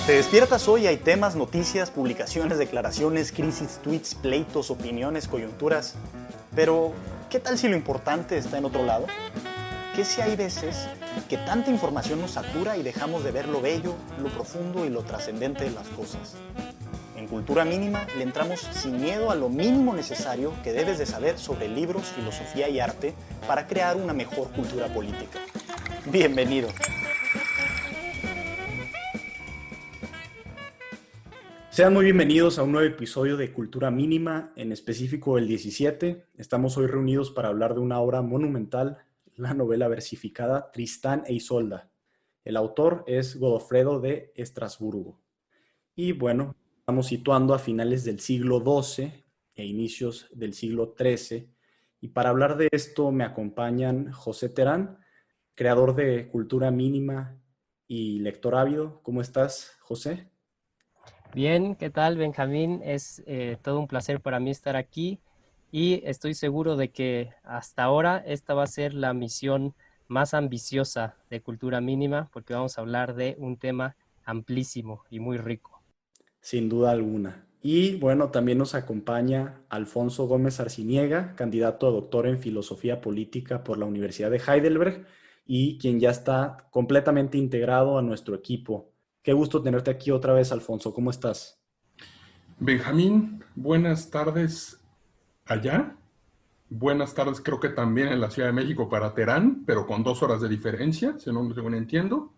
Te despiertas hoy, hay temas, noticias, publicaciones, declaraciones, crisis, tweets, pleitos, opiniones, coyunturas. Pero, ¿qué tal si lo importante está en otro lado? ¿Qué si hay veces que tanta información nos satura y dejamos de ver lo bello, lo profundo y lo trascendente de las cosas? En Cultura Mínima le entramos sin miedo a lo mínimo necesario que debes de saber sobre libros, filosofía y arte para crear una mejor cultura política. Bienvenido. Sean muy bienvenidos a un nuevo episodio de Cultura Mínima, en específico el 17. Estamos hoy reunidos para hablar de una obra monumental, la novela versificada Tristán e Isolda. El autor es Godofredo de Estrasburgo. Y bueno, estamos situando a finales del siglo XII e inicios del siglo XIII. Y para hablar de esto me acompañan José Terán, creador de Cultura Mínima y lector ávido. ¿Cómo estás, José? Bien, ¿qué tal, Benjamín? Es todo un placer para mí estar aquí y estoy seguro de que hasta ahora esta va a ser la misión más ambiciosa de Cultura Mínima porque vamos a hablar de un tema amplísimo y muy rico. Sin duda alguna. Y bueno, también nos acompaña Alfonso Gómez Arciniega, candidato a doctor en filosofía política por la Universidad de Heidelberg y quien ya está completamente integrado a nuestro equipo. Qué gusto tenerte aquí otra vez, Alfonso. ¿Cómo estás? Benjamín, buenas tardes allá. Buenas tardes, creo que también en la Ciudad de México para Terán, pero con 2 horas de diferencia, según entiendo.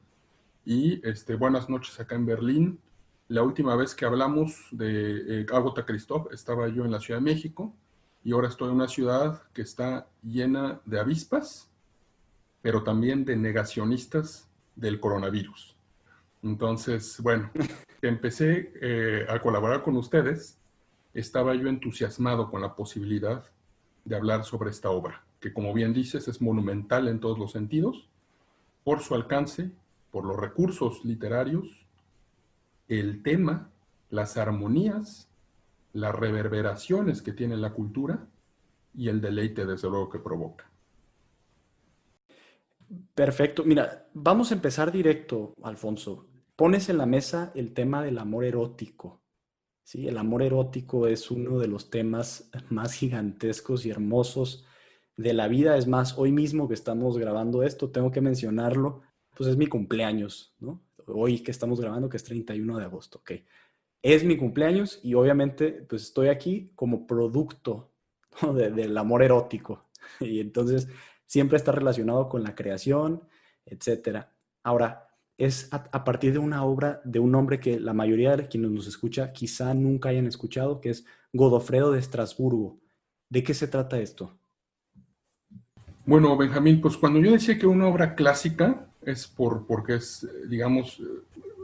Y buenas noches acá en Berlín. La última vez que hablamos de Agatha Christoph estaba yo en la Ciudad de México y ahora estoy en una ciudad que está llena de avispas, pero también de negacionistas del coronavirus. Entonces, bueno, que empecé a colaborar con ustedes, estaba yo entusiasmado con la posibilidad de hablar sobre esta obra, que como bien dices es monumental en todos los sentidos, por su alcance, por los recursos literarios, el tema, las armonías, las reverberaciones que tiene la cultura y el deleite desde luego que provoca. Perfecto. Mira, vamos a empezar directo, Alfonso. Pones en la mesa el tema del amor erótico. Sí, el amor erótico es uno de los temas más gigantescos y hermosos de la vida. Es más, hoy mismo que estamos grabando esto, tengo que mencionarlo, pues es mi cumpleaños, ¿no? Hoy que estamos grabando, que es 31 de agosto, ok. Es mi cumpleaños y obviamente pues estoy aquí como producto, ¿no? Del amor erótico. Y entonces siempre está relacionado con la creación, etcétera. Ahora, es a partir de una obra de un hombre que la mayoría de quienes nos escucha quizá nunca hayan escuchado, que es Godofredo de Estrasburgo. ¿De qué se trata esto? Bueno, Benjamín, pues cuando yo decía que una obra clásica es porque es, digamos,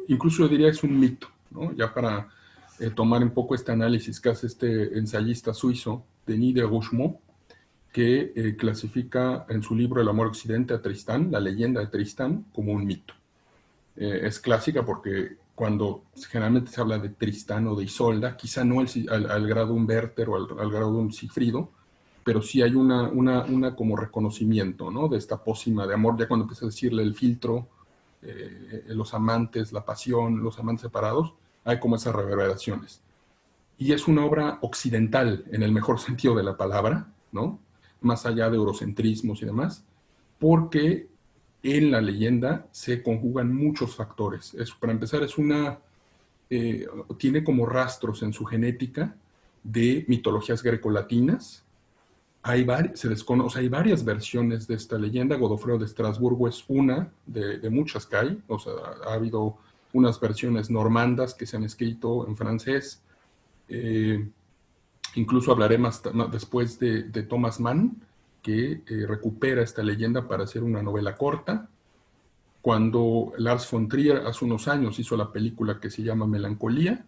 incluso yo diría es un mito, ¿no? Ya para tomar un poco este análisis que hace este ensayista suizo, Denis de Rougemont, que clasifica en su libro El amor occidente a Tristán, la leyenda de Tristán, como un mito. Es clásica porque cuando generalmente se habla de Tristán o de Isolda, quizá no al grado de un Werther o al grado de un Sigfrido, pero sí hay una como reconocimiento, ¿no? De esta pócima de amor, ya cuando empieza a decirle el filtro, los amantes, la pasión, los amantes separados, hay como esas reverberaciones. Y es una obra occidental, en el mejor sentido de la palabra, ¿no? Más allá de eurocentrismos y demás, porque en la leyenda se conjugan muchos factores. Para empezar, tiene como rastros en su genética de mitologías grecolatinas. Hay varias versiones de esta leyenda. Godofredo de Estrasburgo es una de muchas que hay. O sea, ha habido unas versiones normandas que se han escrito en francés. Eh, Incluso hablaré más después de Thomas Mann, que recupera esta leyenda para hacer una novela corta. Cuando Lars von Trier hace unos años hizo la película que se llama Melancolía,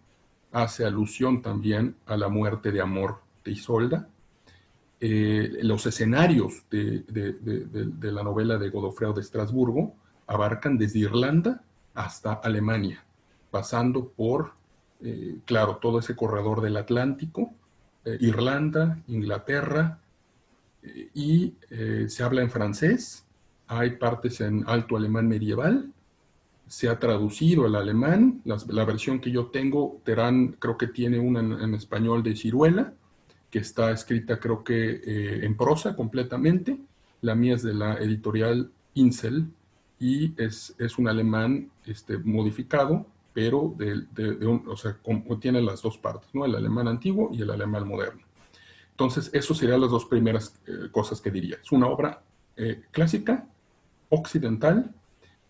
hace alusión también a la muerte de amor de Isolda. Los escenarios de la novela de Godofredo de Estrasburgo abarcan desde Irlanda hasta Alemania, pasando por, claro, todo ese corredor del Atlántico, Irlanda, Inglaterra, se habla en francés, hay partes en alto alemán medieval, se ha traducido al alemán. La versión que yo tengo, Terán creo que tiene una en español de Ciruela, que está escrita creo que en prosa completamente. La mía es de la editorial Insel y es un alemán modificado, pero o sea, tiene las dos partes, ¿no? El alemán antiguo y el alemán moderno. Entonces, eso serían las dos primeras cosas que diría. Es una obra clásica, occidental,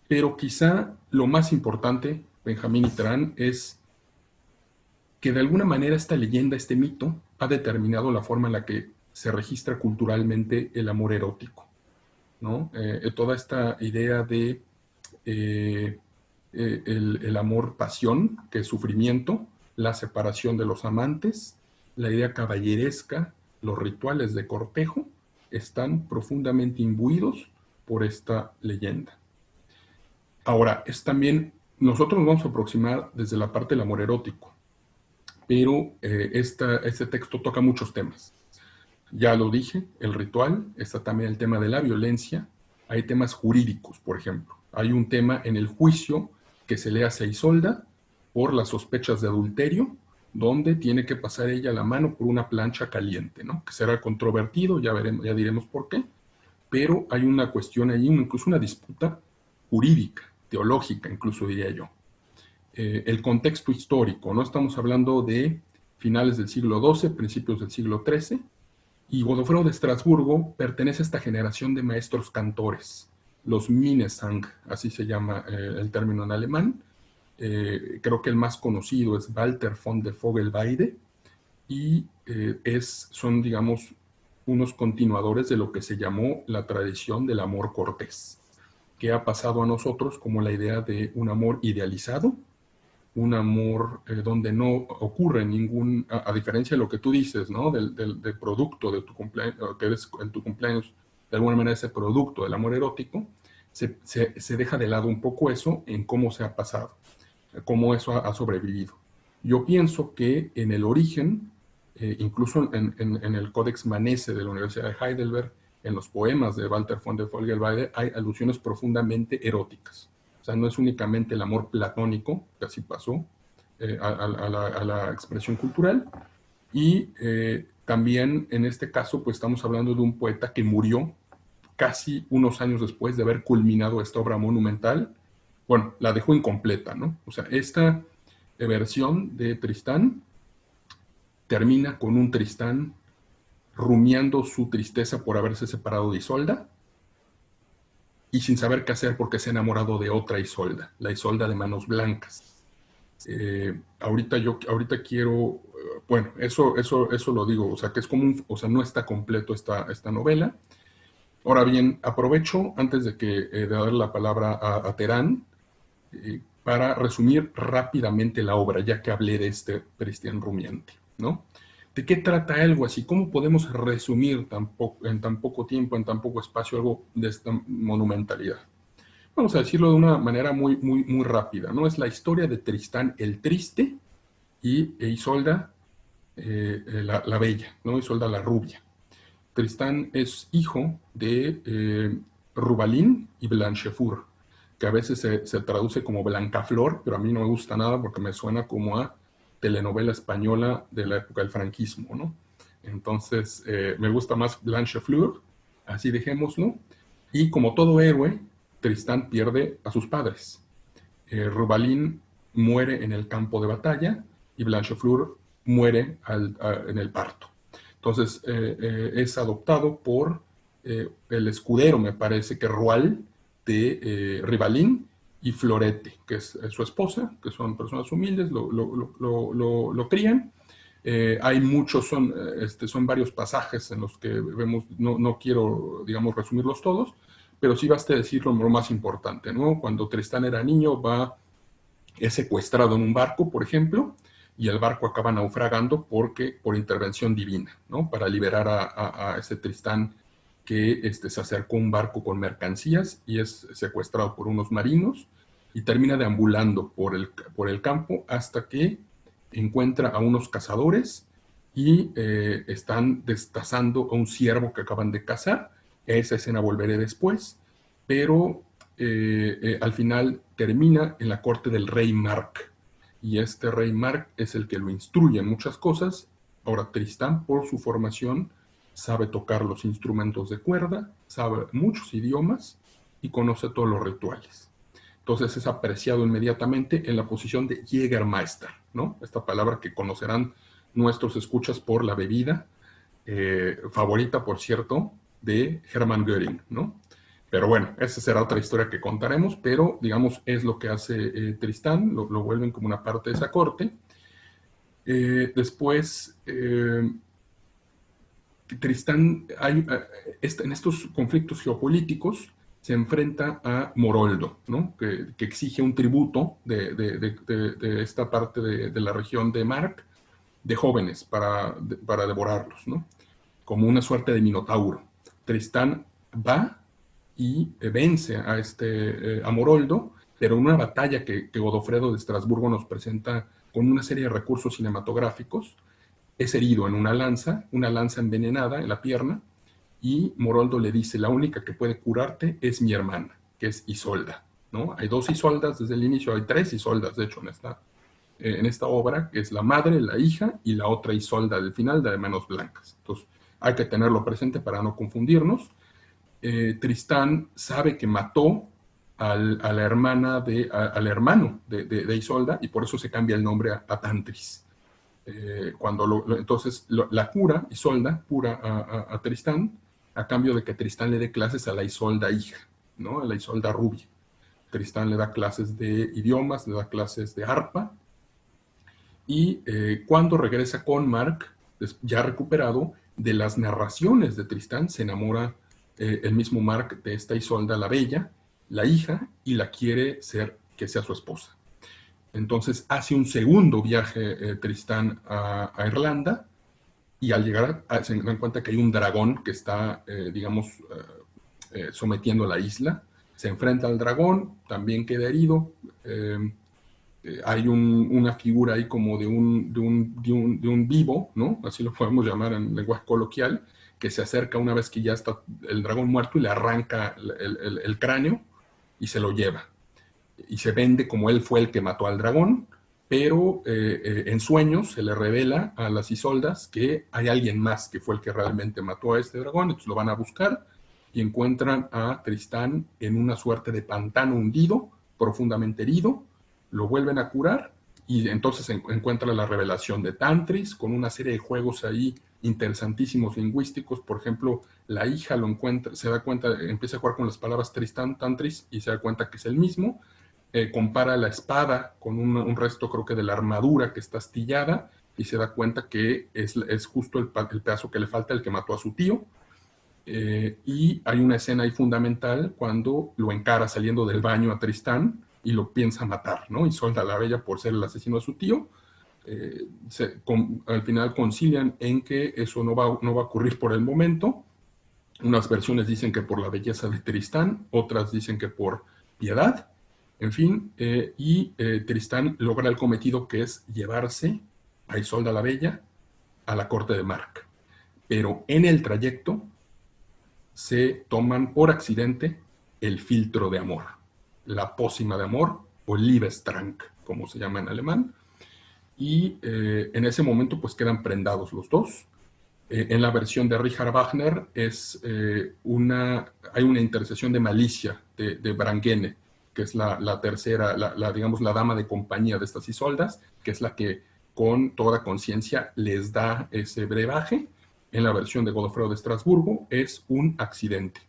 pero quizá lo más importante, Benjamín y Terán, es que de alguna manera esta leyenda, este mito, ha determinado la forma en la que se registra culturalmente el amor erótico, ¿no? Toda esta idea de el amor pasión, que es sufrimiento, la separación de los amantes, la idea caballeresca, los rituales de cortejo, están profundamente imbuidos por esta leyenda. Ahora, es también, nosotros nos vamos a aproximar desde la parte del amor erótico, pero este texto toca muchos temas. Ya lo dije, el ritual, está también el tema de la violencia, hay temas jurídicos, por ejemplo. Hay un tema en el juicio que se le hace a Isolda por las sospechas de adulterio, donde tiene que pasar ella la mano por una plancha caliente, ¿no? Que será controvertido, ya diremos por qué, pero hay una cuestión ahí, incluso una disputa jurídica, teológica, incluso diría yo. El contexto histórico, ¿no? Estamos hablando de finales del siglo XII, principios del siglo XIII, y Godofredo de Estrasburgo pertenece a esta generación de maestros cantores, los Minnesang, así se llama el término en alemán. Creo que el más conocido es Walter von der Vogelweide, y son, digamos, unos continuadores de lo que se llamó la tradición del amor cortés, que ha pasado a nosotros como la idea de un amor idealizado, un amor donde no ocurre a diferencia de lo que tú dices, ¿no? Del producto de tu cumpleaños, que eres en tu cumpleaños, de alguna manera ese producto del amor erótico, se deja de lado un poco eso en cómo se ha pasado, cómo eso ha sobrevivido. Yo pienso que en el origen, incluso en el Codex Manesse de la Universidad de Heidelberg, en los poemas de Walter von der Vogelweide, hay alusiones profundamente eróticas. O sea, no es únicamente el amor platónico, que así pasó, a la expresión cultural. Y también en este caso, pues estamos hablando de un poeta que murió casi unos años después de haber culminado esta obra monumental. Bueno, la dejó incompleta, ¿no? O sea, esta versión de Tristán termina con un Tristán rumiando su tristeza por haberse separado de Isolda, y sin saber qué hacer porque se ha enamorado de otra Isolda, la Isolda de manos blancas. Ahorita quiero, bueno, eso lo digo, o sea, que es como o sea, no está completo esta novela. Ahora bien, aprovecho, antes de dar la palabra a Terán, para resumir rápidamente la obra, ya que hablé de este Tristán rumiante, ¿no? ¿De qué trata algo así? ¿Cómo podemos resumir en tan poco tiempo, en tan poco espacio, algo de esta monumentalidad? Vamos a decirlo de una manera muy, muy, muy rápida, ¿no? Es la historia de Tristán el Triste e Isolda la Bella, ¿no? Isolda la Rubia. Tristán es hijo de Rubalín y Blanchefleur, que a veces se traduce como Blancaflor, pero a mí no me gusta nada porque me suena como a telenovela española de la época del franquismo, ¿no? Entonces, me gusta más Blanchefleur, así dejémoslo. Y como todo héroe, Tristán pierde a sus padres. Rubalín muere en el campo de batalla y Blanchefleur muere en el parto. Entonces, es adoptado por el escudero, me parece que Roal, de Rivalín, y Florete, que es su esposa, que son personas humildes, lo crían. Hay muchos, son varios pasajes en los que vemos, no quiero, digamos, resumirlos todos, pero sí basta decir lo más importante, ¿no? Cuando Tristán era niño, es secuestrado en un barco, por ejemplo, y el barco acaba naufragando por intervención divina, ¿no? Para liberar a ese Tristán que se acercó a un barco con mercancías y es secuestrado por unos marinos y termina deambulando por el campo hasta que encuentra a unos cazadores y están destazando a un ciervo que acaban de cazar. A esa escena volveré después, pero al final termina en la corte del rey Mark. Y este rey Mark es el que lo instruye en muchas cosas. Ahora, Tristán, por su formación, sabe tocar los instrumentos de cuerda, sabe muchos idiomas y conoce todos los rituales. Entonces es apreciado inmediatamente en la posición de Jägermeister, ¿no? Esta palabra que conocerán nuestros escuchas por la bebida, favorita, por cierto, de Hermann Göring, ¿no? Pero bueno, esa será otra historia que contaremos, pero digamos es lo que hace Tristán, lo vuelven como una parte de esa corte. Después, Tristán, en estos conflictos geopolíticos, se enfrenta a Moroldo, ¿no? que exige un tributo de esta parte de la región de Mark, de jóvenes, para devorarlos, ¿no? Como una suerte de minotauro. Tristán va y vence a Moroldo, pero en una batalla que Godofredo de Estrasburgo nos presenta con una serie de recursos cinematográficos, es herido en una lanza envenenada en la pierna, y Moroldo le dice, la única que puede curarte es mi hermana, que es Isolda, ¿no? Hay 2 Isoldas desde el inicio, hay 3 Isoldas, de hecho, en esta obra, que es la madre, la hija, y la otra Isolda del final, de manos blancas. Entonces, hay que tenerlo presente para no confundirnos. Tristán sabe que mató al hermano de Isolda, y por eso se cambia el nombre a Tantris. Entonces la cura, Isolda cura a Tristán, a cambio de que Tristán le dé clases a la Isolda hija, ¿no? A la Isolda rubia. Tristán le da clases de idiomas, le da clases de arpa, y cuando regresa con Mark, ya recuperado, de las narraciones de Tristán, se enamora el mismo Mark de esta Isolda la Bella, la hija, y la quiere que sea su esposa. Entonces hace un segundo viaje Tristán a Irlanda, y al llegar se dan cuenta que hay un dragón que está, sometiendo a la isla. Se enfrenta al dragón, también queda herido. Hay una figura ahí como de un vivo, ¿no? Así lo podemos llamar en lenguaje coloquial, que se acerca una vez que ya está el dragón muerto y le arranca el cráneo y se lo lleva. Y se vende como él fue el que mató al dragón, pero en sueños se le revela a las Isoldas que hay alguien más que fue el que realmente mató a este dragón. Entonces lo van a buscar y encuentran a Tristán en una suerte de pantano hundido, profundamente herido. Lo vuelven a curar y entonces encuentra la revelación de Tantris, con una serie de juegos ahí interesantísimos lingüísticos. Por ejemplo, la hija lo encuentra, se da cuenta, empieza a jugar con las palabras Tristán, Tantris, y se da cuenta que es el mismo. Compara la espada con un resto, creo que de la armadura que está astillada, y se da cuenta que es justo el pedazo que le falta, el que mató a su tío. Y hay una escena ahí fundamental cuando lo encara saliendo del baño a Tristán y lo piensa matar, ¿no? Isolda la Bella, por ser el asesino de su tío. Al final concilian en que eso no va a ocurrir por el momento. Unas versiones dicen que por la belleza de Tristán, otras dicen que por piedad. En fin, Tristán logra el cometido, que es llevarse a Isolda la Bella a la corte de Mark. Pero en el trayecto se toman por accidente el filtro de amor, la pócima de amor, o Liebestrank, como se llama en alemán, y en ese momento pues quedan prendados los dos. En la versión de Richard Wagner hay una intercesión de malicia de Brangäne, que es la tercera, digamos, la dama de compañía de estas Isoldas, que es la que con toda conciencia les da ese brebaje. En la versión de Godofredo de Estrasburgo es un accidente.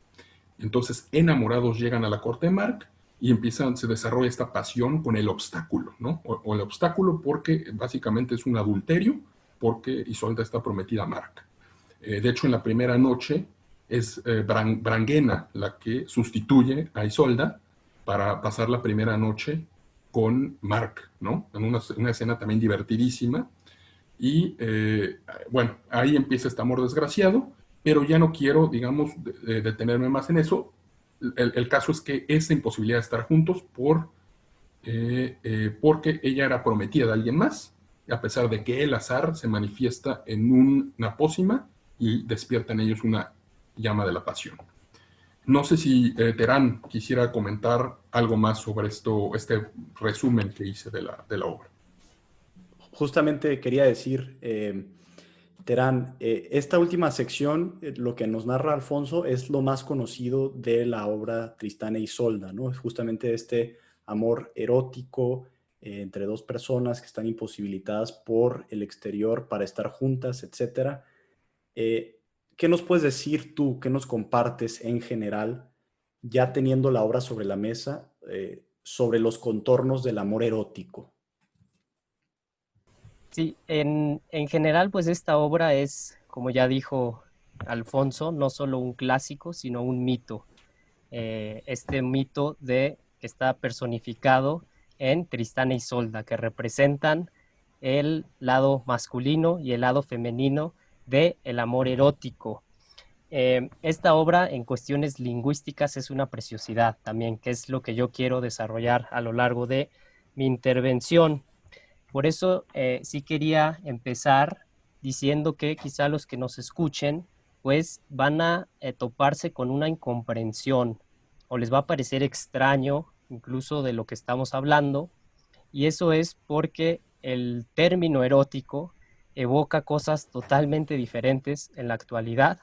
Entonces, enamorados llegan a la corte de Mark y se desarrolla esta pasión con el obstáculo, ¿no? O el obstáculo porque básicamente es un adulterio, porque Isolda está prometida a Mark. De hecho, en la primera noche es Brangäne la que sustituye a Isolda para pasar la primera noche con Mark, ¿no? En una escena también divertidísima. Y bueno, ahí empieza este amor desgraciado, pero ya no quiero, digamos, detenerme más en eso. El caso es que esa imposibilidad de estar juntos porque ella era prometida de alguien más, a pesar de que el azar se manifiesta en una pócima y despierta en ellos una llama de la pasión. No sé si Terán quisiera comentar algo más sobre esto, este resumen que hice de la obra. Justamente quería decir, Terán, esta última sección, lo que nos narra Alfonso, es lo más conocido de la obra Tristán e Isolda, ¿no? Es justamente este amor erótico entre dos personas que están imposibilitadas por el exterior para estar juntas, etcétera. Eh, ¿Qué nos puedes decir tú? ¿Qué nos compartes en general, ya teniendo la obra sobre la mesa, sobre los contornos del amor erótico? Sí, en general, pues esta obra es, como ya dijo Alfonso, no solo un clásico, sino un mito. Este mito de que está personificado en Tristán e Isolda, que representan el lado masculino y el lado femenino de el amor erótico. Esta obra en cuestiones lingüísticas es una preciosidad también, que es lo que yo quiero desarrollar a lo largo de mi intervención. Por eso sí quería empezar diciendo que quizá los que nos escuchen pues van a toparse con una incomprensión o les va a parecer extraño incluso de lo que estamos hablando, y eso es porque el término erótico evoca cosas totalmente diferentes en la actualidad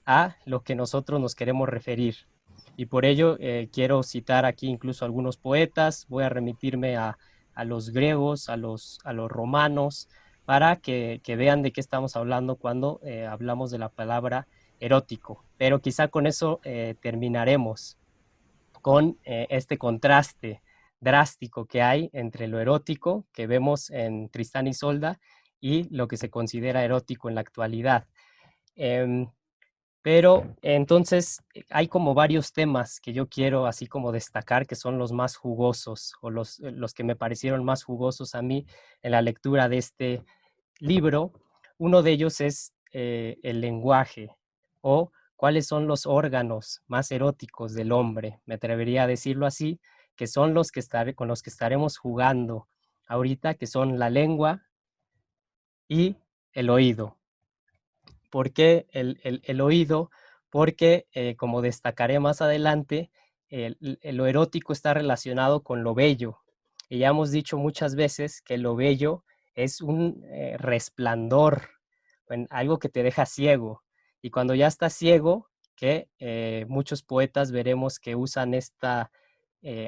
a lo que nosotros nos queremos referir. Y por ello quiero citar aquí incluso algunos poetas, voy a remitirme a los griegos, a los romanos, para que vean de qué estamos hablando cuando hablamos de la palabra erótico. Pero quizá con eso terminaremos con este contraste drástico que hay entre lo erótico que vemos en Tristán y Isolda y lo que se considera erótico en la actualidad. Em, pero entonces hay como varios temas que yo quiero así como destacar, que son los más jugosos o los que me parecieron más jugosos a mí en la lectura de este libro. Uno de ellos es el lenguaje o cuáles son los órganos más eróticos del hombre, me atrevería a decirlo así, que son los que con los que estaremos jugando ahorita, que son la lengua y el oído. ¿Por qué el oído? Porque, como destacaré más adelante, lo erótico está relacionado con lo bello. Y ya hemos dicho muchas veces que lo bello es un resplandor, algo que te deja ciego. Y cuando ya estás ciego, que muchos poetas veremos que usan esta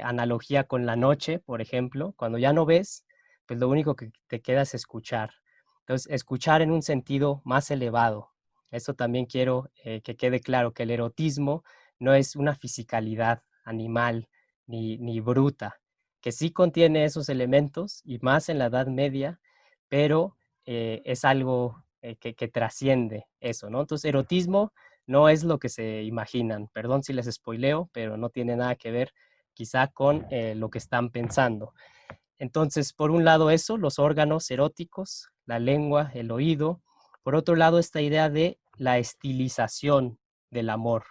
analogía con la noche, por ejemplo, cuando ya no ves, pues lo único que te queda es escuchar. Entonces, escuchar en un sentido más elevado. Eso también quiero que quede claro, que el erotismo no es una fisicalidad animal ni bruta, que sí contiene esos elementos y más en la Edad Media, pero es algo que trasciende eso, ¿no? Entonces, erotismo no es lo que se imaginan. Perdón si les spoileo, pero no tiene nada que ver quizá con lo que están pensando. Entonces, por un lado eso, los órganos eróticos, la lengua, el oído. Por otro lado, esta idea de la estilización del amor,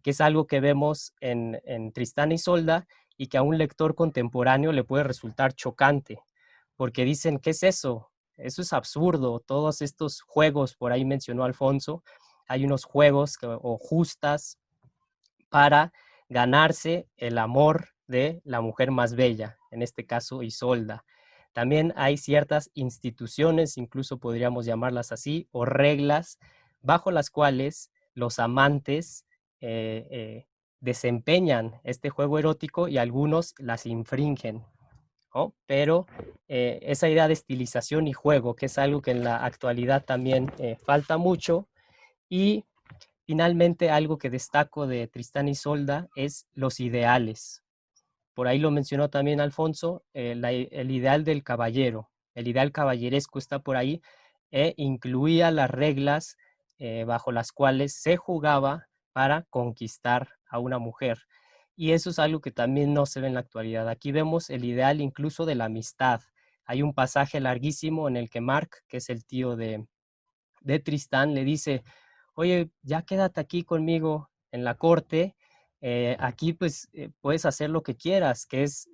que es algo que vemos en Tristán y Isolda y que a un lector contemporáneo le puede resultar chocante, porque dicen, ¿qué es eso? Eso es absurdo. Todos estos juegos, por ahí mencionó Alfonso, hay unos juegos o justas para ganarse el amor de la mujer más bella, en este caso Isolda. También hay ciertas instituciones, incluso podríamos llamarlas así, o reglas bajo las cuales los amantes desempeñan este juego erótico y algunos las infringen, ¿no? Pero esa idea de estilización y juego, que es algo que en la actualidad también falta mucho, y finalmente, algo que destaco de Tristán y Isolda es los ideales. Por ahí lo mencionó también Alfonso, el ideal del caballero, el ideal caballeresco está por ahí, e incluía las reglas bajo las cuales se jugaba para conquistar a una mujer. Y eso es algo que también no se ve en la actualidad. Aquí vemos el ideal incluso de la amistad. Hay un pasaje larguísimo en el que Mark, que es el tío de Tristán, le dice, oye, ya quédate aquí conmigo en la corte, aquí pues puedes hacer lo que quieras, que es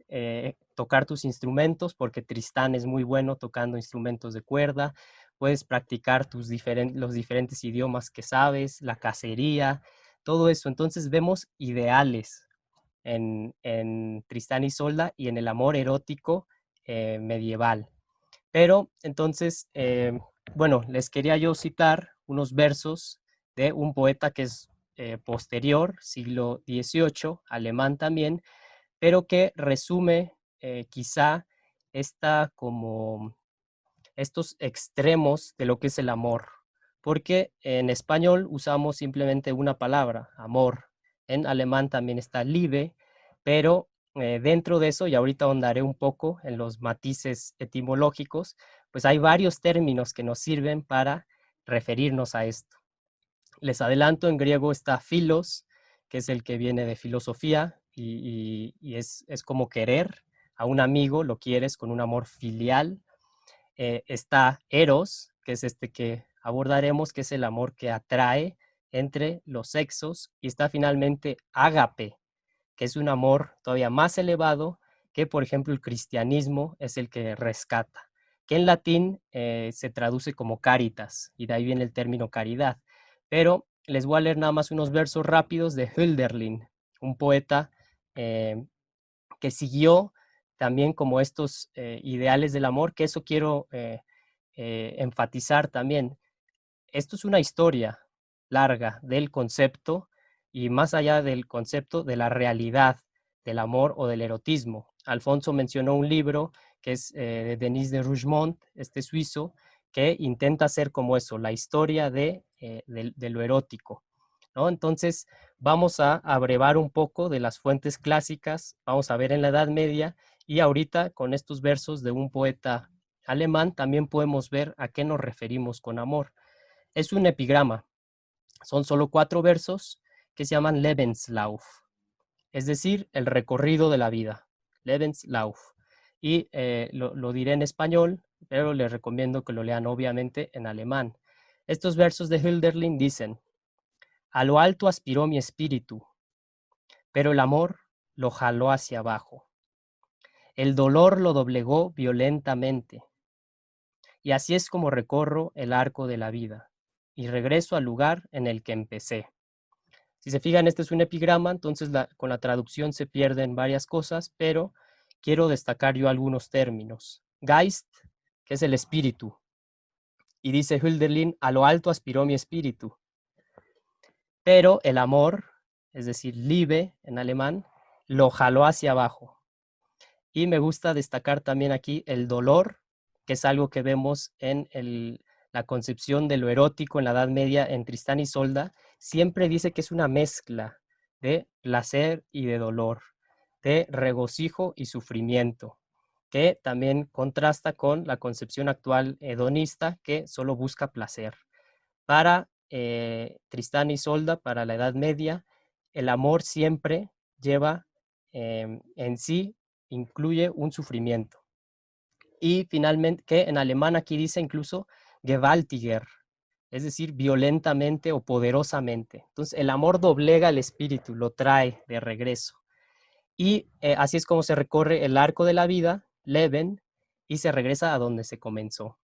tocar tus instrumentos, porque Tristán es muy bueno tocando instrumentos de cuerda, puedes practicar los diferentes idiomas que sabes, la cacería, todo eso. Entonces vemos ideales en Tristán y Isolda y en el amor erótico medieval. Pero entonces, bueno, les quería yo citar unos versos de un poeta que es posterior, siglo XVIII, alemán también, pero que resume quizá como estos extremos de lo que es el amor, porque en español usamos simplemente una palabra, amor. En alemán también está Liebe, pero dentro de eso, y ahorita ahondaré un poco en los matices etimológicos, pues hay varios términos que nos sirven para referirnos a esto. Les adelanto, en griego está philos, que es el que viene de filosofía y es como querer a un amigo, lo quieres con un amor filial. Está eros, que es este que abordaremos, que es el amor que atrae entre los sexos, y está finalmente ágape, que es un amor todavía más elevado que, por ejemplo, el cristianismo es el que rescata, que en latín se traduce como caritas, y de ahí viene el término caridad. Pero les voy a leer nada más unos versos rápidos de Hölderlin, un poeta eh, que siguió también como estos ideales del amor, que eso quiero enfatizar también. Esto es una historia larga del concepto y más allá del concepto de la realidad del amor o del erotismo. Alfonso mencionó un libro que es de Denis de Rougemont, este suizo, que intenta hacer como eso, la historia de lo erótico, ¿no? Entonces, vamos a abrevar un poco de las fuentes clásicas, vamos a ver en la Edad Media y ahorita con estos versos de un poeta alemán también podemos ver a qué nos referimos con amor. Es un epigrama, son solo 4 versos que se llaman Lebenslauf, es decir, el recorrido de la vida, Lebenslauf. Y lo diré en español, pero les recomiendo que lo lean obviamente en alemán. Estos versos de Hölderlin dicen: a lo alto aspiró mi espíritu, pero el amor lo jaló hacia abajo. El dolor lo doblegó violentamente. Y así es como recorro el arco de la vida y regreso al lugar en el que empecé. Si se fijan, este es un epigrama, entonces con la traducción se pierden varias cosas, pero quiero destacar yo algunos términos. Geist, que es el espíritu, y dice Hölderlin, a lo alto aspiró mi espíritu, pero el amor, es decir, Liebe en alemán, lo jaló hacia abajo. Y me gusta destacar también aquí el dolor, que es algo que vemos en la concepción de lo erótico en la Edad Media en Tristán y Isolda. Siempre dice que es una mezcla de placer y de dolor, de regocijo y sufrimiento, que también contrasta con la concepción actual hedonista que solo busca placer. Para Tristán y Isolda, para la Edad Media, el amor siempre lleva en sí, incluye un sufrimiento. Y finalmente, que en alemán aquí dice incluso gewaltiger, es decir, violentamente o poderosamente. Entonces, el amor doblega el espíritu, lo trae de regreso. Y así es como se recorre el arco de la vida, Leben, y se regresa a donde se comenzó.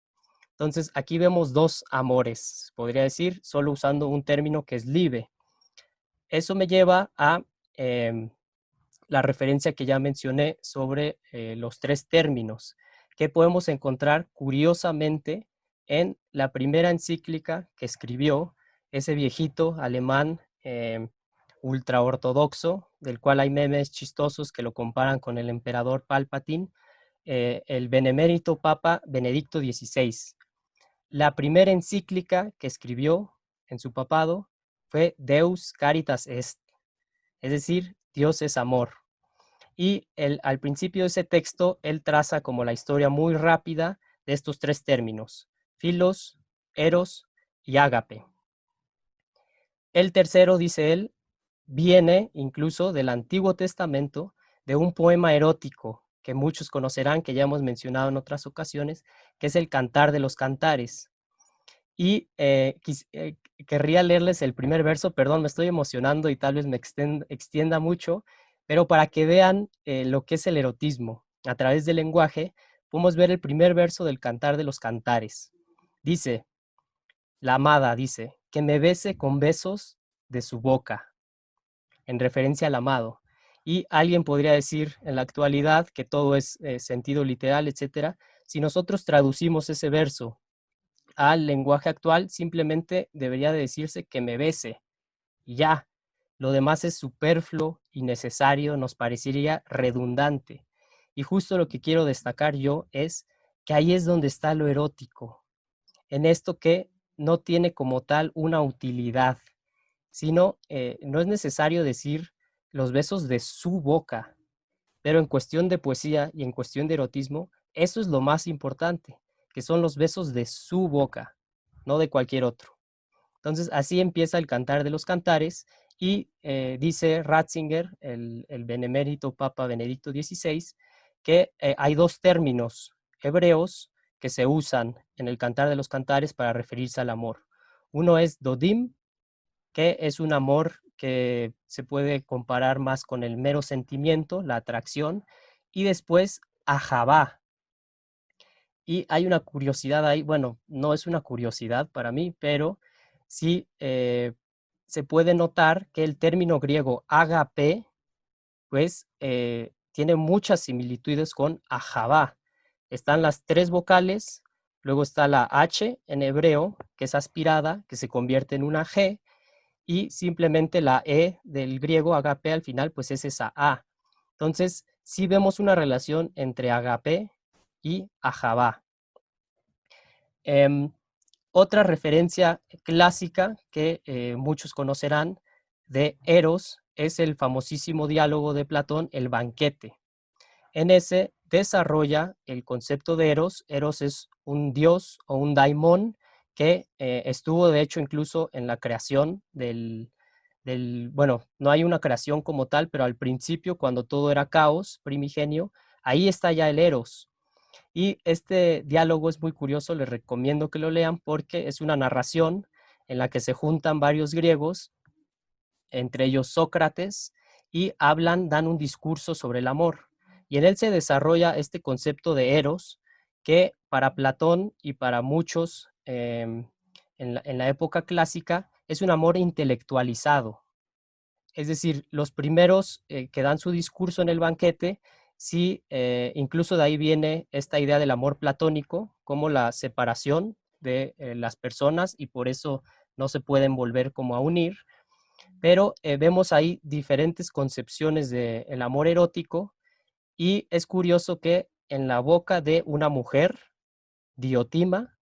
Entonces, aquí vemos 2 amores, podría decir, solo usando un término que es Liebe. Eso me lleva a la referencia que ya mencioné sobre los 3 términos, que podemos encontrar curiosamente en la primera encíclica que escribió ese viejito alemán ultraortodoxo, del cual hay memes chistosos que lo comparan con el emperador Palpatine, el benemérito Papa Benedicto XVI. La primera encíclica que escribió en su papado fue Deus Caritas Est, es decir, Dios es amor. Y al principio de ese texto, él traza como la historia muy rápida de estos 3 términos, filos, eros y ágape. El tercero, dice él, viene incluso del Antiguo Testamento, de un poema erótico que muchos conocerán, que ya hemos mencionado en otras ocasiones, que es el Cantar de los Cantares. Y querría leerles el primer verso, perdón, me estoy emocionando y tal vez me extienda mucho, pero para que vean lo que es el erotismo a través del lenguaje, podemos ver el primer verso del Cantar de los Cantares. Dice, la amada dice, que me bese con besos de su boca, en referencia al amado. Y alguien podría decir en la actualidad que todo es sentido literal, etcétera. Si nosotros traducimos ese verso al lenguaje actual, simplemente debería de decirse que me bese y ya. Lo demás es superfluo, innecesario, nos parecería redundante. Y justo lo que quiero destacar yo es que ahí es donde está lo erótico, en esto que no tiene como tal una utilidad, sino no es necesario decir los besos de su boca, pero en cuestión de poesía y en cuestión de erotismo, eso es lo más importante, que son los besos de su boca, no de cualquier otro. Entonces, así empieza el Cantar de los Cantares y dice Ratzinger, el benemérito Papa Benedicto XVI, que hay dos términos hebreos que se usan en el Cantar de los Cantares para referirse al amor. Uno es Dodim, que es un amor que se puede comparar más con el mero sentimiento, la atracción, y después Ahabá. Y hay una curiosidad ahí, bueno, no es una curiosidad para mí, pero sí se puede notar que el término griego agape, pues tiene muchas similitudes con Ahabá. Están las tres vocales, luego está la H en hebreo, que es aspirada, que se convierte en una G, y simplemente la E del griego agape al final, pues es esa A. Entonces, sí vemos una relación entre agape y Ahabá. Otra referencia clásica que muchos conocerán de Eros es el famosísimo diálogo de Platón, El banquete. En ese desarrolla el concepto de Eros. Eros es un dios o un daimón que estuvo de hecho incluso en la creación bueno, no hay una creación como tal, pero al principio cuando todo era caos primigenio, ahí está ya el Eros. Y este diálogo es muy curioso, les recomiendo que lo lean porque es una narración en la que se juntan varios griegos, entre ellos Sócrates, y hablan, dan un discurso sobre el amor. Y en él se desarrolla este concepto de eros que para Platón y para muchos en la época clásica es un amor intelectualizado. Es decir, los primeros que dan su discurso en el banquete, sí, incluso de ahí viene esta idea del amor platónico, como la separación de las personas y por eso no se pueden volver como a unir, pero vemos ahí diferentes concepciones del amor erótico y es curioso que en la boca de una mujer, Diotima,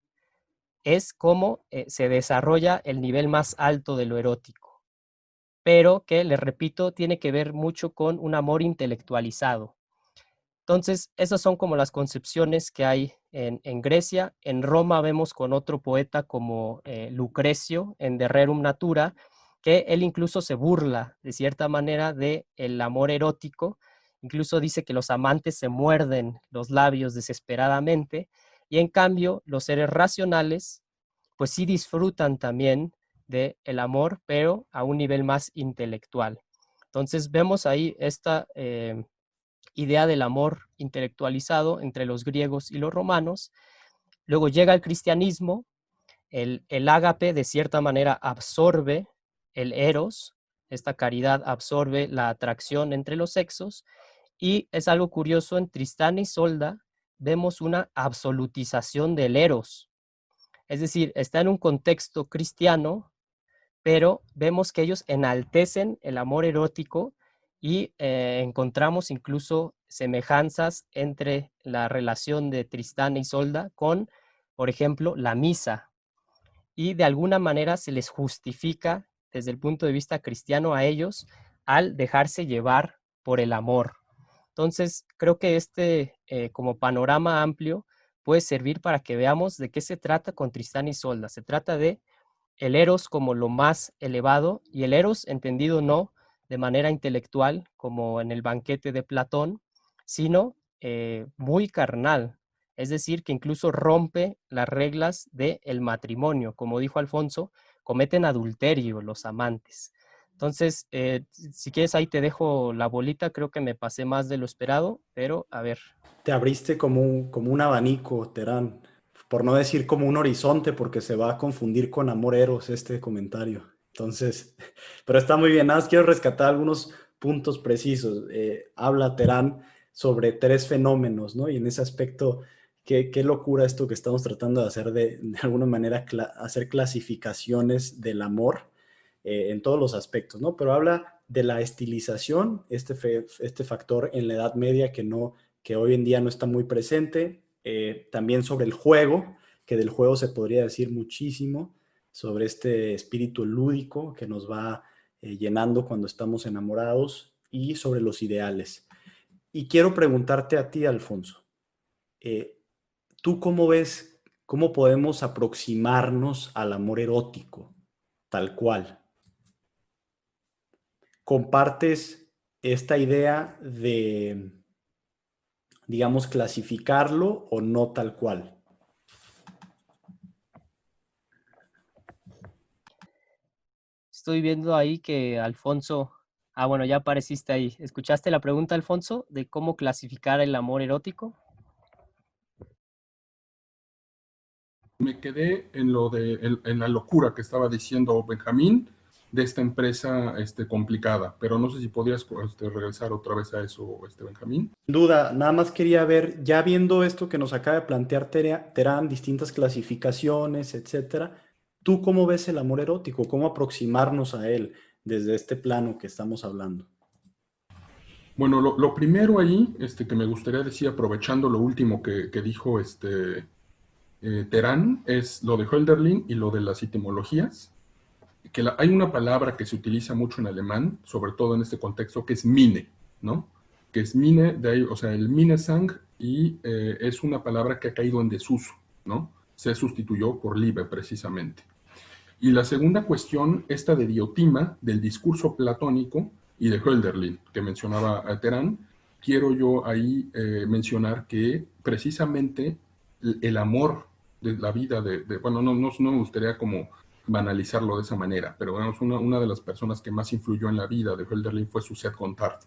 es como se desarrolla el nivel más alto de lo erótico, pero que, les repito, tiene que ver mucho con un amor intelectualizado. Entonces, esas son como las concepciones que hay en Grecia. En Roma vemos con otro poeta como Lucrecio, en De Rerum Natura, que él incluso se burla de cierta manera del amor erótico, incluso dice que los amantes se muerden los labios desesperadamente, y en cambio los seres racionales, pues sí disfrutan también del amor, pero a un nivel más intelectual. Entonces vemos ahí esta idea del amor intelectualizado entre los griegos y los romanos. Luego llega el cristianismo, el ágape de cierta manera absorbe el eros, esta caridad absorbe la atracción entre los sexos, y es algo curioso, en Tristán y Isolda vemos una absolutización del eros, es decir, está en un contexto cristiano, pero vemos que ellos enaltecen el amor erótico y encontramos incluso semejanzas entre la relación de Tristán e Isolda con, por ejemplo, la misa, y de alguna manera se les justifica desde el punto de vista cristiano a ellos al dejarse llevar por el amor. Entonces, creo que como panorama amplio puede servir para que veamos de qué se trata con Tristán y Isolda. Se trata de el eros como lo más elevado, y el eros entendido no de manera intelectual como en el banquete de Platón, sino muy carnal, es decir, que incluso rompe las reglas del matrimonio. Como dijo Alfonso, cometen adulterio los amantes. Entonces, si quieres ahí te dejo la bolita, creo que me pasé más de lo esperado, pero a ver. Te abriste como un abanico, Terán, por no decir como un horizonte, porque se va a confundir con amor eros este comentario. Entonces, pero está muy bien. Nada más quiero rescatar algunos puntos precisos. Habla Terán sobre tres fenómenos, ¿no? Y en ese aspecto, qué locura esto que estamos tratando de hacer, de alguna manera, hacer clasificaciones del amor en todos los aspectos, ¿no? Pero habla de la estilización, este factor en la Edad Media que hoy en día no está muy presente. También sobre el juego, que del juego se podría decir muchísimo sobre este espíritu lúdico que nos va llenando cuando estamos enamorados y sobre los ideales. Y quiero preguntarte a ti, Alfonso, eh, ¿tú cómo ves, cómo podemos aproximarnos al amor erótico, tal cual? ¿Compartes esta idea de, digamos, clasificarlo o no tal cual? Estoy viendo ahí que Alfonso, bueno, ya apareciste ahí. ¿Escuchaste la pregunta, Alfonso, de cómo clasificar el amor erótico? Me quedé en en la locura que estaba diciendo Benjamín de esta empresa complicada, pero no sé si podrías regresar otra vez a eso, Benjamín. Sin duda, nada más quería ver, ya viendo esto que nos acaba de plantear Terán, distintas clasificaciones, etcétera, ¿tú cómo ves el amor erótico? ¿Cómo aproximarnos a él desde este plano que estamos hablando? Bueno, lo primero ahí que me gustaría decir, aprovechando lo último que dijo Terán, es lo de Hölderlin y lo de las etimologías, que hay una palabra que se utiliza mucho en alemán, sobre todo en este contexto, que es mine, ¿no? Que es mine, de ahí, o sea, el Minnesang, y es una palabra que ha caído en desuso, ¿no? Se sustituyó por Liebe, precisamente. Y la segunda cuestión, esta de Diotima, del discurso platónico, y de Hölderlin, que mencionaba a Terán, quiero yo ahí mencionar que precisamente el amor de la vida bueno, no me gustaría como banalizarlo de esa manera, pero digamos, una de las personas que más influyó en la vida de Hölderlin fue Suzette Gontard,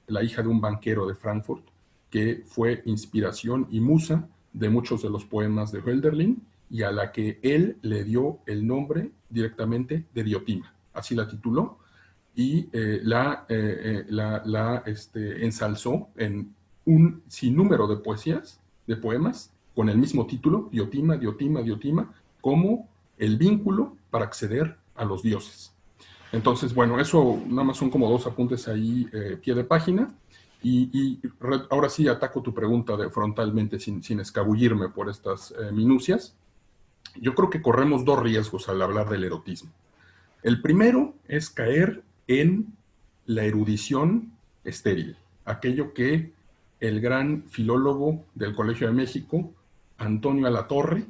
la hija de un banquero de Frankfurt, que fue inspiración y musa de muchos de los poemas de Hölderlin y a la que él le dio el nombre directamente de Diotima. Así la tituló y ensalzó en un sinnúmero de poesías, de poemas, con el mismo título, Diotima, Diotima, Diotima, como el vínculo para acceder a los dioses. Entonces, bueno, eso nada más son como dos apuntes ahí, pie de página. Ahora sí ataco tu pregunta frontalmente, sin escabullirme por estas minucias. Yo creo que corremos dos riesgos al hablar del erotismo. El primero es caer en la erudición estéril, aquello que el gran filólogo del Colegio de México, Antonio Alatorre,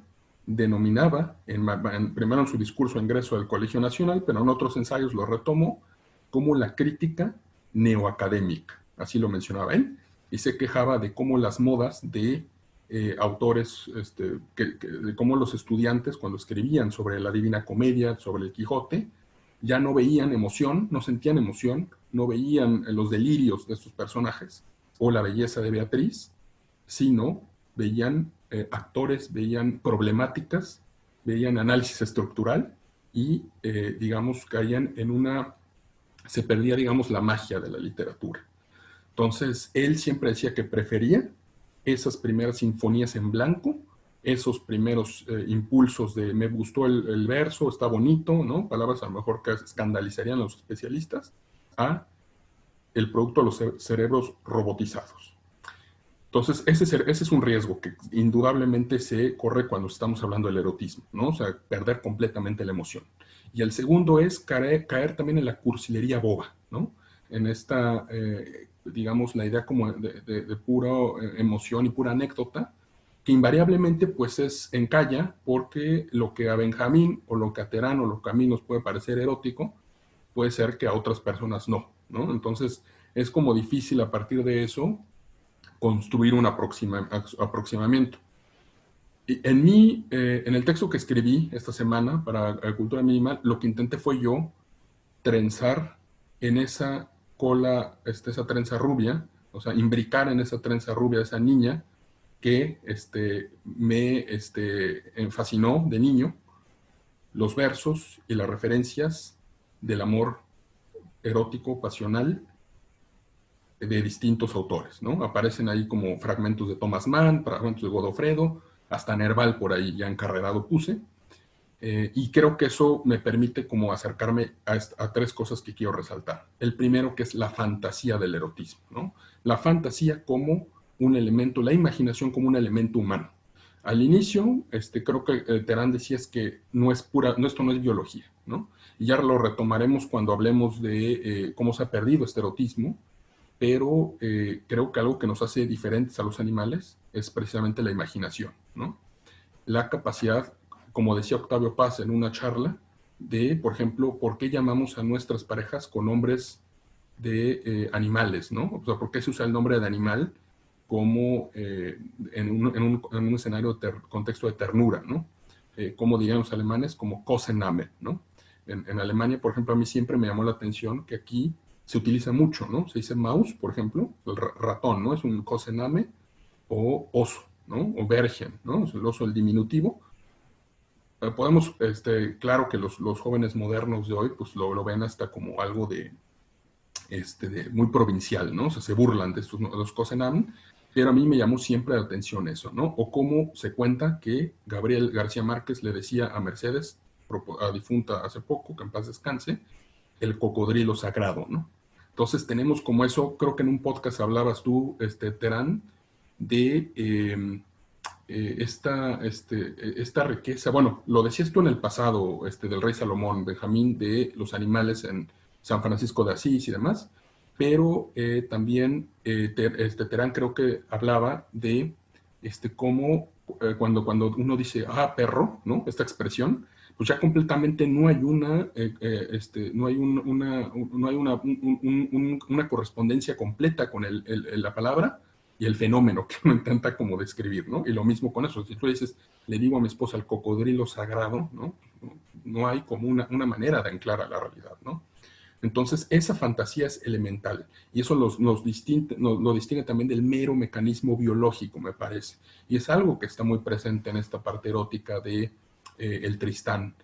denominaba, primero en su discurso de ingreso del Colegio Nacional, pero en otros ensayos lo retomó como la crítica neoacadémica, así lo mencionaba él, y se quejaba de cómo las modas de autores, de cómo los estudiantes cuando escribían sobre la Divina Comedia, sobre el Quijote, ya no veían emoción, no sentían emoción, no veían los delirios de estos personajes o la belleza de Beatriz, sino veían actores, veían problemáticas, veían análisis estructural y, digamos, caían en se perdía, digamos, la magia de la literatura. Entonces, él siempre decía que prefería esas primeras sinfonías en blanco, esos primeros impulsos de me gustó el verso, está bonito, ¿no? Palabras a lo mejor que escandalizarían a los especialistas, a el producto de los cerebros robotizados. Entonces, ese es un riesgo que indudablemente se corre cuando estamos hablando del erotismo, ¿no? O sea, perder completamente la emoción. Y el segundo es caer también en la cursilería boba, ¿no? En esta, digamos, la idea como de pura emoción y pura anécdota, que invariablemente pues es encalla porque lo que a Benjamín o lo que a Terán o lo que a mí nos puede parecer erótico, puede ser que a otras personas no, ¿no? Entonces es como difícil a partir de eso construir un aproximamiento. Y en el texto que escribí esta semana para Cultura Minimal, lo que intenté fue yo trenzar en esa cola, esa trenza rubia, o sea, imbricar en esa trenza rubia a esa niña que me fascinó de niño, los versos y las referencias del amor erótico, pasional, de distintos autores, ¿no? Aparecen ahí como fragmentos de Thomas Mann, fragmentos de Godofredo, hasta Nerval por ahí ya encarrerado puse. Y creo que eso me permite como acercarme a tres cosas que quiero resaltar. El primero, que es la fantasía del erotismo, ¿no? La fantasía como un elemento, la imaginación como un elemento humano. Al inicio, creo que Terán decía es que no es pura, no, esto no es biología, ¿no? Y ya lo retomaremos cuando hablemos de cómo se ha perdido este erotismo, pero creo que algo que nos hace diferentes a los animales es precisamente la imaginación, ¿no? La capacidad, como decía Octavio Paz en una charla, de, por ejemplo, por qué llamamos a nuestras parejas con nombres de animales, ¿no? O sea, por qué se usa el nombre de animal como en un escenario de contexto de ternura, ¿no? Como dirían los alemanes, como Kosename, ¿no? En Alemania, por ejemplo, a mí siempre me llamó la atención que aquí se utiliza mucho, ¿no? Se dice Maus, por ejemplo, el ratón, ¿no? Es un Kosename, o oso, ¿no? O Bergen, ¿no? Es el oso, el diminutivo. Podemos, claro que los jóvenes modernos de hoy, pues lo ven hasta como algo de muy provincial, ¿no? O sea, se burlan de estos, los Kosenamen, pero a mí me llamó siempre la atención eso, ¿no? O cómo se cuenta que Gabriel García Márquez le decía a Mercedes, a difunta hace poco, que en paz descanse, el cocodrilo sagrado, ¿no? Entonces tenemos como eso, creo que en un podcast hablabas tú, Terán, de esta riqueza, bueno, lo decías tú en el pasado, del rey Salomón, Benjamín, de los animales en San Francisco de Asís y demás, pero también Terán creo que hablaba de cómo cuando uno dice, perro, ¿no? Esta expresión, pues ya completamente no hay una correspondencia completa con la palabra y el fenómeno que uno intenta como describir, ¿no? Y lo mismo con eso, si tú dices, le digo a mi esposa el cocodrilo sagrado, ¿no? No hay como una manera de anclar a la realidad, ¿no? Entonces, esa fantasía es elemental y eso lo distingue también del mero mecanismo biológico, me parece. Y es algo que está muy presente en esta parte erótica de el Tristán.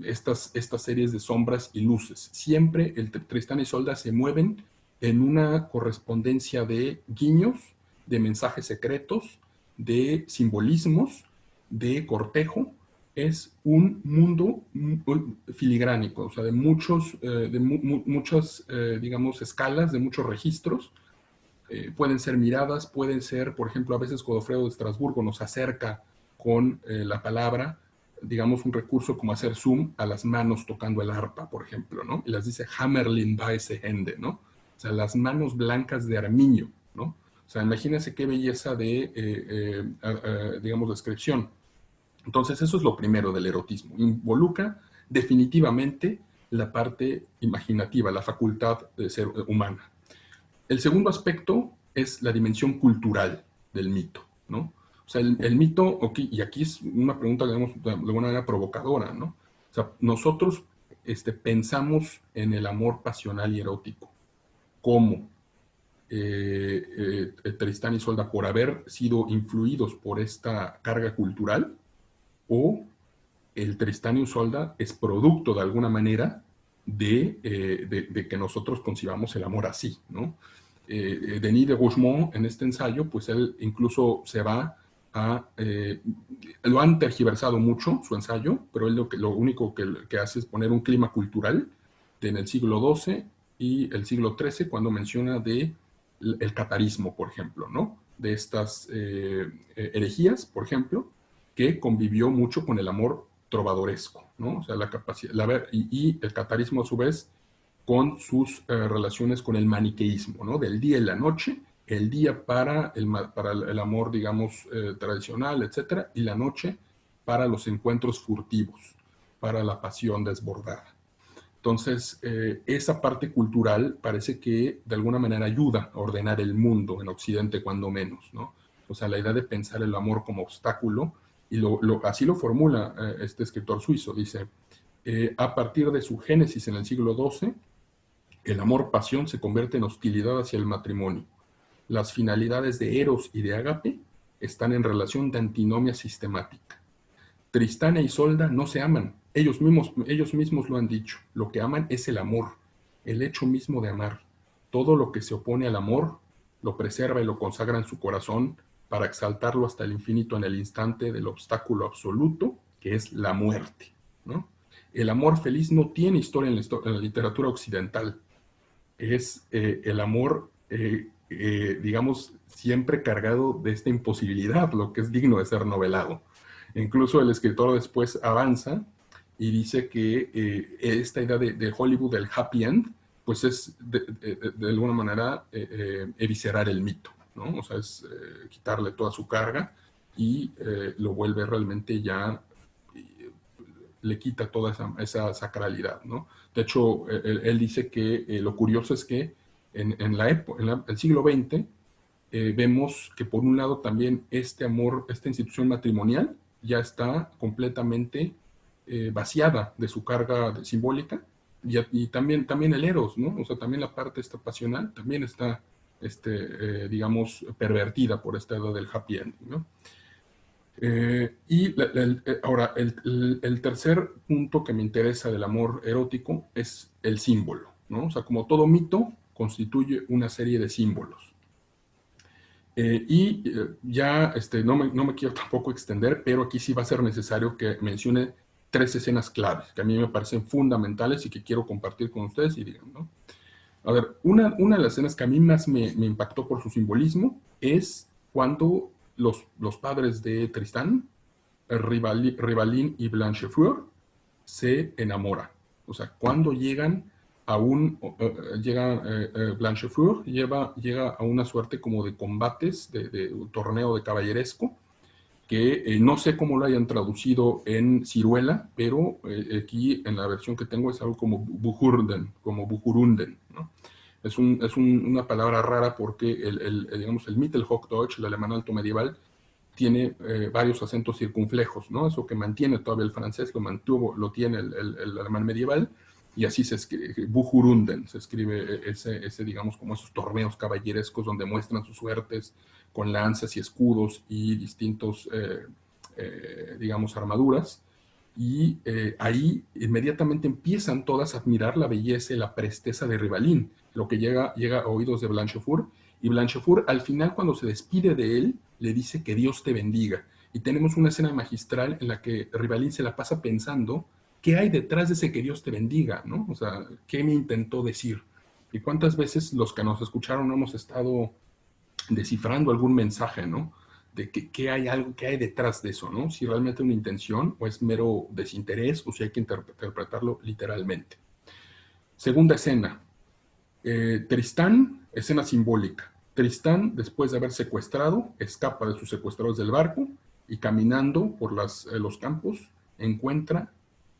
Estas series de sombras y luces. Siempre el Tristán y Isolda se mueven en una correspondencia de guiños, de mensajes secretos, de simbolismos, de cortejo. Es un mundo filigránico, o sea, de muchas, digamos, escalas, de muchos registros. Pueden ser miradas, pueden ser, por ejemplo, a veces Godofredo de Estrasburgo nos acerca con la palabra, digamos, un recurso como hacer zoom a las manos tocando el arpa, por ejemplo, ¿no? Y las dice Hammerlin Weiße Hände, ¿no? O sea, las manos blancas de armiño, ¿no? O sea, imagínense qué belleza de, digamos, descripción. Entonces, eso es lo primero del erotismo. Involucra definitivamente la parte imaginativa, la facultad de ser humana. El segundo aspecto es la dimensión cultural del mito, ¿no? O sea, el mito, okay, y aquí es una pregunta, digamos, de alguna manera provocadora, ¿no? O sea, nosotros pensamos en el amor pasional y erótico como Tristán y Isolda por haber sido influidos por esta carga cultural, o el Tristán y Isolda es producto de alguna manera de que nosotros concibamos el amor así, ¿no? Denis de Rougemont, en este ensayo, pues él incluso se va a... lo han tergiversado mucho, su ensayo, pero él lo único que hace es poner un clima cultural en el siglo XII y el siglo XIII, cuando menciona el catarismo, por ejemplo, ¿no? De estas herejías, por ejemplo, que convivió mucho con el amor trovadoresco, ¿no? O sea, la capacidad, y el catarismo a su vez con sus relaciones con el maniqueísmo, ¿no? Del día y la noche, el día para el amor, digamos, tradicional, etcétera, y la noche para los encuentros furtivos, para la pasión desbordada. Entonces, esa parte cultural parece que de alguna manera ayuda a ordenar el mundo en Occidente, cuando menos, ¿no? O sea, la idea de pensar el amor como obstáculo, y así lo formula este escritor suizo, dice, a partir de su génesis en el siglo XII, el amor-pasión se convierte en hostilidad hacia el matrimonio. Las finalidades de Eros y de Ágape están en relación de antinomia sistemática. Tristán e Isolda no se aman, ellos mismos lo han dicho, lo que aman es el amor, el hecho mismo de amar. Todo lo que se opone al amor lo preserva y lo consagra en su corazón para exaltarlo hasta el infinito en el instante del obstáculo absoluto, que es la muerte, ¿no? El amor feliz no tiene historia en la literatura occidental. Es el amor, digamos, siempre cargado de esta imposibilidad, lo que es digno de ser novelado. Incluso el escritor después avanza y dice que esta idea de Hollywood, del happy end, pues es de alguna manera eviscerar el mito, ¿no? O sea, es quitarle toda su carga y lo vuelve realmente ya, le quita toda esa sacralidad, ¿no? De hecho, él dice que lo curioso es que en el siglo XX vemos que por un lado también este amor, esta institución matrimonial ya está completamente vaciada de su carga simbólica y también el eros, ¿no? O sea, también la parte esta pasional también está, digamos, pervertida por esta edad del happy ending, ¿no? Ahora, el tercer punto que me interesa del amor erótico es el símbolo, ¿no? O sea, como todo mito, constituye una serie de símbolos. Ya no me quiero tampoco extender, pero aquí sí va a ser necesario que mencione 3 escenas claves que a mí me parecen fundamentales y que quiero compartir con ustedes y digan, ¿no? A ver, una de las escenas que a mí más me impactó por su simbolismo es cuando los padres de Tristán, Rivalin y Blanchefleur, se enamoran. O sea, cuando llegan a Blanchefleur llega a una suerte como de combates, de un torneo de caballeresco, que no sé cómo lo hayan traducido en ciruela, pero aquí en la versión que tengo es algo como Bujurunden, ¿no? Es una palabra rara porque digamos, el Mittelhochdeutsch, el alemán alto medieval, tiene varios acentos circunflejos, ¿no? Eso que mantiene todavía el francés, lo tiene el alemán medieval, y así se escribe, Bujurunden, se escribe digamos, como esos torneos caballerescos donde muestran sus suertes con lanzas y escudos y distintos, digamos, armaduras. Y ahí inmediatamente empiezan todas a admirar la belleza y la presteza de Rivalin, lo que llega a oídos de Blanchefleur, y Blanchefleur al final, cuando se despide de él, le dice que Dios te bendiga. Y tenemos una escena magistral en la que Rivalin se la pasa pensando qué hay detrás de ese que Dios te bendiga, ¿no? O sea, ¿qué me intentó decir? Y cuántas veces los que nos escucharon hemos estado descifrando algún mensaje, ¿no? De qué hay algo, qué hay detrás de eso, ¿no? Si realmente una intención o es mero desinterés o si hay que interpretarlo literalmente. Segunda escena. Tristán, escena simbólica. Tristán, después de haber secuestrado, escapa de sus secuestradores del barco y caminando por los campos encuentra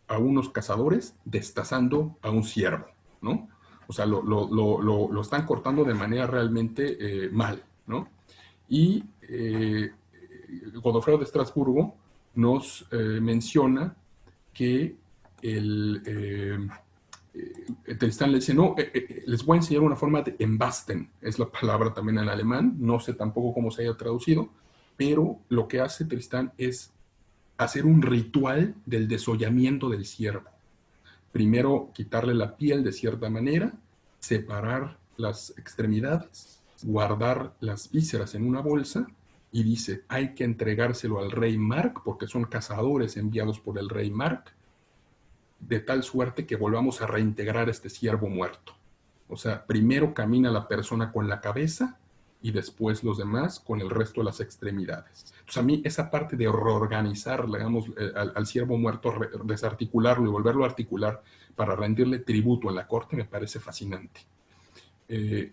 a unos cazadores destazando a un ciervo, ¿no? O sea, lo están cortando de manera realmente mal, ¿no? Y Godofredo de Estrasburgo nos menciona que Tristán le dice, no, les voy a enseñar una forma de embasten, es la palabra también en alemán, no sé tampoco cómo se haya traducido, pero lo que hace Tristán es hacer un ritual del desollamiento del ciervo. Primero quitarle la piel de cierta manera, separar las extremidades, guardar las vísceras en una bolsa y dice, hay que entregárselo al rey Mark, porque son cazadores enviados por el rey Mark, de tal suerte que volvamos a reintegrar este ciervo muerto. O sea, primero camina la persona con la cabeza y después los demás con el resto de las extremidades. Entonces a mí esa parte de reorganizar, digamos, al ciervo muerto, desarticularlo y volverlo a articular para rendirle tributo en la corte me parece fascinante.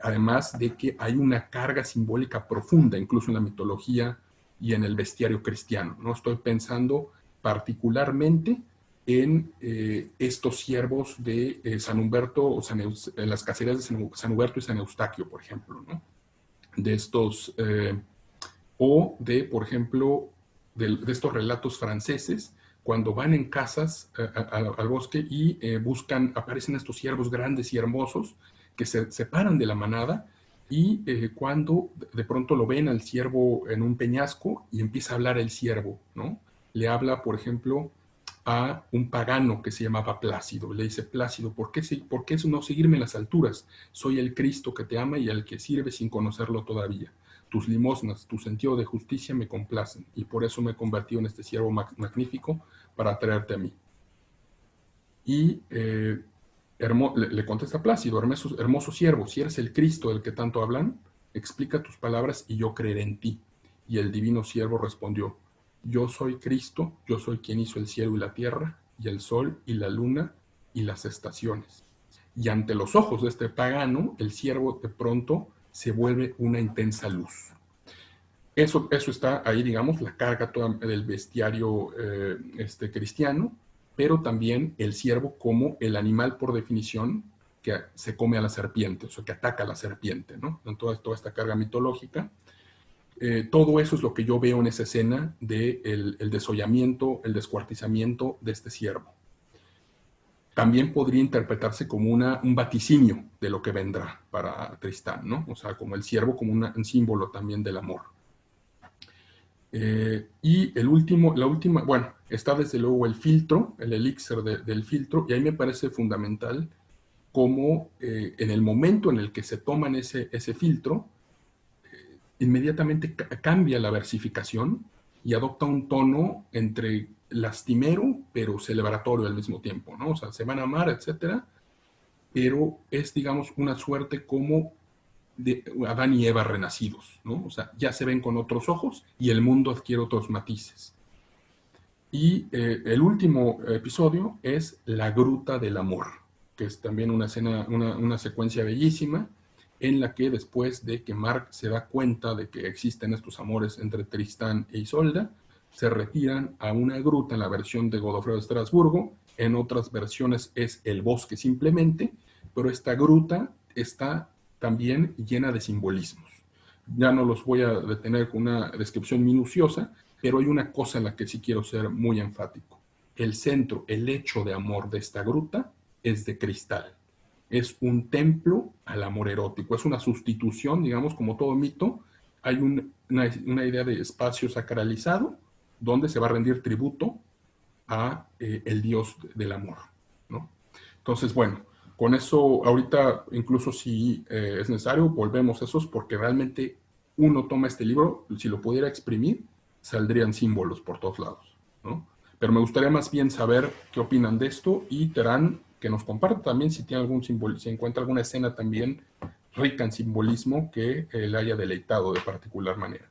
Además de que hay una carga simbólica profunda, incluso en la mitología y en el bestiario cristiano, ¿no? Estoy pensando particularmente en estos ciervos de San Humberto, o en las cacerías de San Humberto y San Eustaquio, por ejemplo, ¿no? De estos, por ejemplo, de estos relatos franceses, cuando van en casas al bosque y aparecen estos ciervos grandes y hermosos que se separan de la manada y cuando de pronto lo ven al ciervo en un peñasco y empieza a hablar el ciervo, ¿no? Le habla, por ejemplo, a un pagano que se llamaba Plácido. Le dice: Plácido, ¿por qué no seguirme en las alturas? Soy el Cristo que te ama y al que sirve sin conocerlo todavía. Tus limosnas, tu sentido de justicia me complacen, y por eso me he convertido en este siervo magnífico para traerte a mí. Y le contesta Plácido: hermoso siervo, si eres el Cristo del que tanto hablan, explica tus palabras y yo creeré en ti. Y el divino siervo respondió: yo soy Cristo, yo soy quien hizo el cielo y la tierra, y el sol y la luna y las estaciones. Y ante los ojos de este pagano, el siervo de pronto se vuelve una intensa luz. Eso está ahí, digamos, la carga toda del bestiario cristiano, pero también el ciervo como el animal por definición que se come a la serpiente, o sea, que ataca a la serpiente, ¿no? En toda esta carga mitológica. Todo eso es lo que yo veo en esa escena del desollamiento, el descuartizamiento de este ciervo. También podría interpretarse como un vaticinio de lo que vendrá para Tristán, ¿no? O sea, como el ciervo como un símbolo también del amor. Y la última, bueno, está desde luego el filtro, el elixir del filtro, y ahí me parece fundamental cómo en el momento en el que se toman ese filtro, inmediatamente cambia la versificación y adopta un tono entre lastimero, pero celebratorio al mismo tiempo, ¿no? O sea, se van a amar, etcétera, pero es, digamos, una suerte como de Adán y Eva renacidos, ¿no? O sea, ya se ven con otros ojos y el mundo adquiere otros matices. Y el último episodio es La Gruta del Amor, que es también una escena, una secuencia bellísima, en la que después de que Mark se da cuenta de que existen estos amores entre Tristán e Isolda, se retiran a una gruta en la versión de Godofredo de Estrasburgo, en otras versiones es el bosque simplemente, pero esta gruta está también llena de simbolismos. Ya no los voy a detener con una descripción minuciosa, pero hay una cosa en la que sí quiero ser muy enfático. El centro, el lecho de amor de esta gruta es de cristal. Es un templo al amor erótico, es una sustitución, digamos, como todo mito, hay una idea de espacio sacralizado donde se va a rendir tributo a el dios del amor, ¿no? Entonces, bueno, con eso ahorita, incluso si es necesario, volvemos a esos, porque realmente uno toma este libro, si lo pudiera exprimir, saldrían símbolos por todos lados, ¿no? Pero me gustaría más bien saber qué opinan de esto, y Terán, que nos comparta también si tiene algún simbolismo, si encuentra alguna escena también rica en simbolismo que le haya deleitado de particular manera.